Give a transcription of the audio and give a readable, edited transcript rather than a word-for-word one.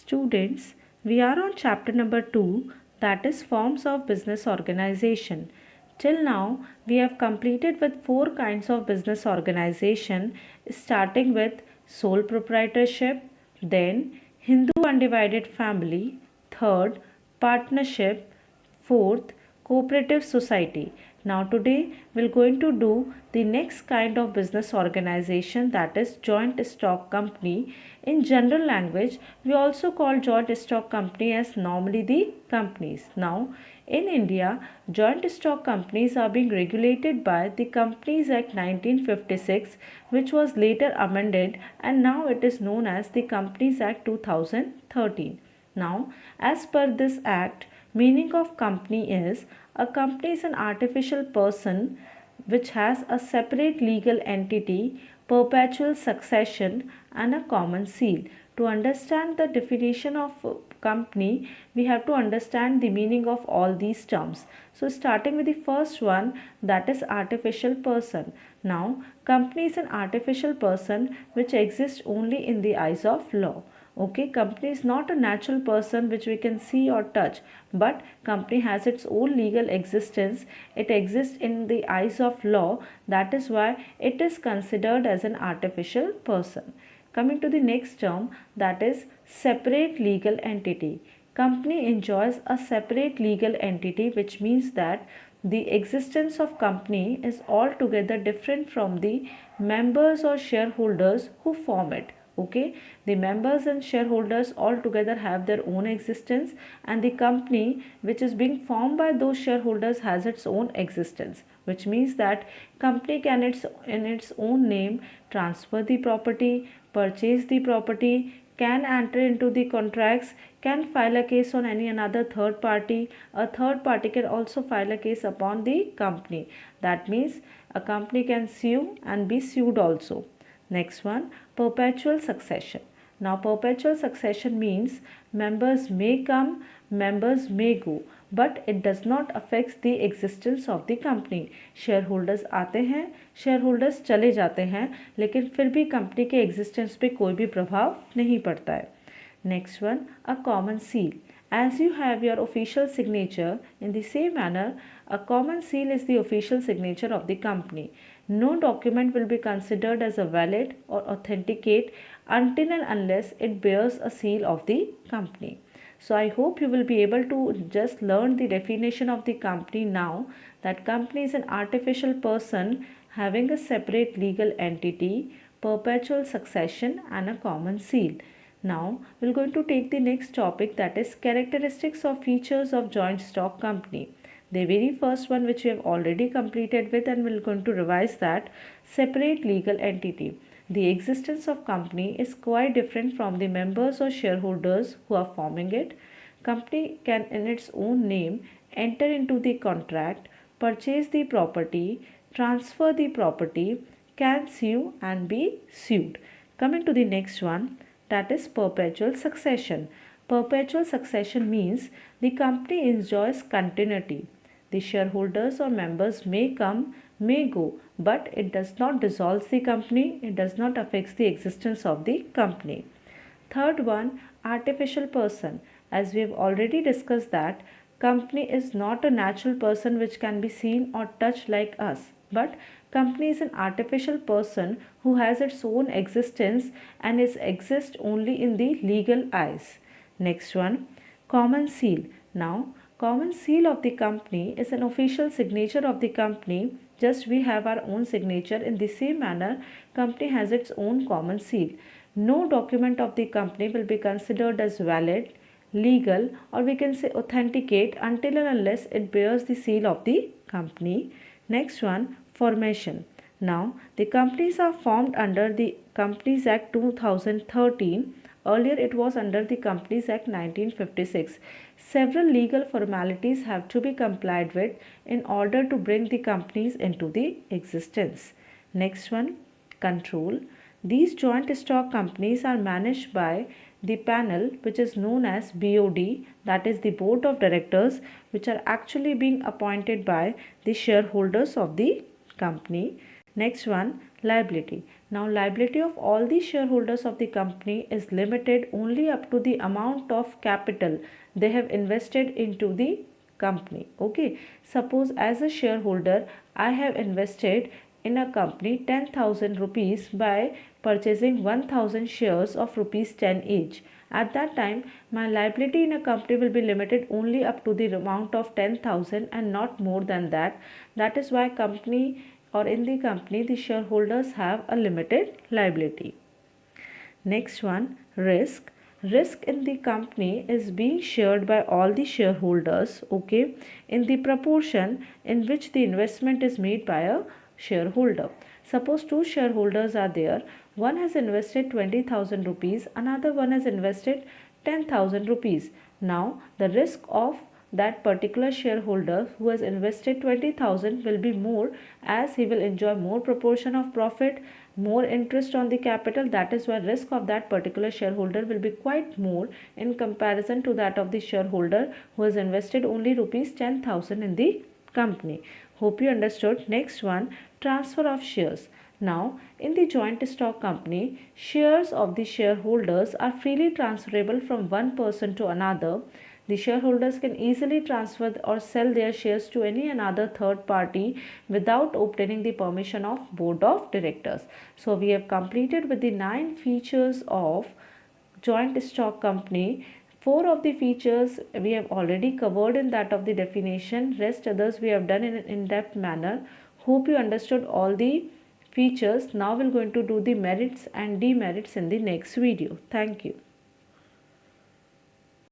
Students, we are on chapter number 2, that is forms of business organization. Till now, we have completed with 4 kinds of business organization, starting with sole proprietorship, then Hindu undivided family, third, partnership, fourth, cooperative society. Now today we're going to do the next kind of business organization, that is joint stock company. In general language, we also call joint stock company as normally the companies. Now in India, joint stock companies are being regulated by the Companies Act 1956, which was later amended, and now it is known as the Companies Act 2013. Now, as per this act, meaning of company is a company is an artificial person which has a separate legal entity, perpetual succession, and a common seal. To understand the definition of company, we have to understand the meaning of all these terms. So, starting with the first one, that is artificial person. Now, company is an artificial person which exists only in the eyes of law. Okay, company is not a natural person which we can see or touch, but company has its own legal existence. It exists in the eyes of law. That is why it is considered as an artificial person. Coming to the next term, that is separate legal entity. Company enjoys a separate legal entity, which means that the existence of company is altogether different from the members or shareholders who form it. Okay, the members and shareholders all together have their own existence, and the company which is being formed by those shareholders has its own existence, which means that company can in its own name transfer the property, purchase the property, can enter into the contracts, can file a case on any another third party. A third party can also file a case upon the company. That means a company can sue and be sued also. Next one, perpetual succession. Now perpetual succession means members may come, members may go, but it does not affect the existence of the company. Shareholders आते हैं, shareholders चले जाते हैं, लेकिन फिर भी company के existence पे कोई भी प्रभाव नहीं पड़ता है. Next one, a common seal. As you have your official signature, in the same manner, a common seal is the official signature of the company. No document will be considered as a valid or authenticate until and unless it bears a seal of the company. So I hope you will be able to just learn the definition of the company now, that company is an artificial person having a separate legal entity, perpetual succession, and a common seal. Now we're going to take the next topic, that is characteristics or features of joint stock company. The very first one which we have already completed with, and we're going to revise that, separate legal entity. The existence of company is quite different from the members or shareholders who are forming it. Company can in its own name enter into the contract, purchase the property, transfer the property, can sue and be sued. Coming to the next one, that is perpetual succession. Perpetual succession means the company enjoys continuity. The shareholders or members may come, may go, but it does not dissolve the company, it does not affect the existence of the company. Third one, artificial person. As we have already discussed that company is not a natural person which can be seen or touched like us, but company is an artificial person who has its own existence and exists only in the legal eyes. Next one, common seal. Now common seal of the company is an official signature of the company. Just we have our own signature. In the same manner, company has its own common seal. No document of the company will be considered as valid, legal, or we can say authenticate until and unless it bears the seal of the company. Next one, formation. Now the companies are formed under the Companies Act 2013. Earlier it was under the Companies Act 1956. Several legal formalities have to be complied with in order to bring the companies into the existence. Next one, control. These joint stock companies are managed by the panel which is known as BOD, that is the board of directors, which are actually being appointed by the shareholders of the company. Next one, liability. Now liability of all the shareholders of the company is limited only up to the amount of capital they have invested into the company. Okay, suppose as a shareholder I have invested in a company 10,000 rupees by purchasing 1,000 shares of rupees 10 each. At that time, my liability in a company will be limited only up to the amount of 10,000 and not more than that. That is why company or in the company the shareholders have a limited liability. Next one, risk. Risk in the company is being shared by all the shareholders, okay, in the proportion in which the investment is made by a shareholder. Suppose two shareholders are there. One has invested 20,000 rupees, another one has invested 10,000 rupees. Now, the risk of that particular shareholder who has invested 20,000 will be more, as he will enjoy more proportion of profit, more interest on the capital. That is why risk of that particular shareholder will be quite more in comparison to that of the shareholder who has invested only rupees 10,000 in the company. Hope you understood. Next one, transfer of shares. Now, in the joint stock company, shares of the shareholders are freely transferable from one person to another. The shareholders can easily transfer or sell their shares to any another third party without obtaining the permission of board of directors. So we have completed with the 9 features of joint stock company. 4 of the features we have already covered in that of the definition. Rest others we have done in an in-depth manner. Hope you understood all the features. Now we're going to do the merits and demerits in the next video. Thank you.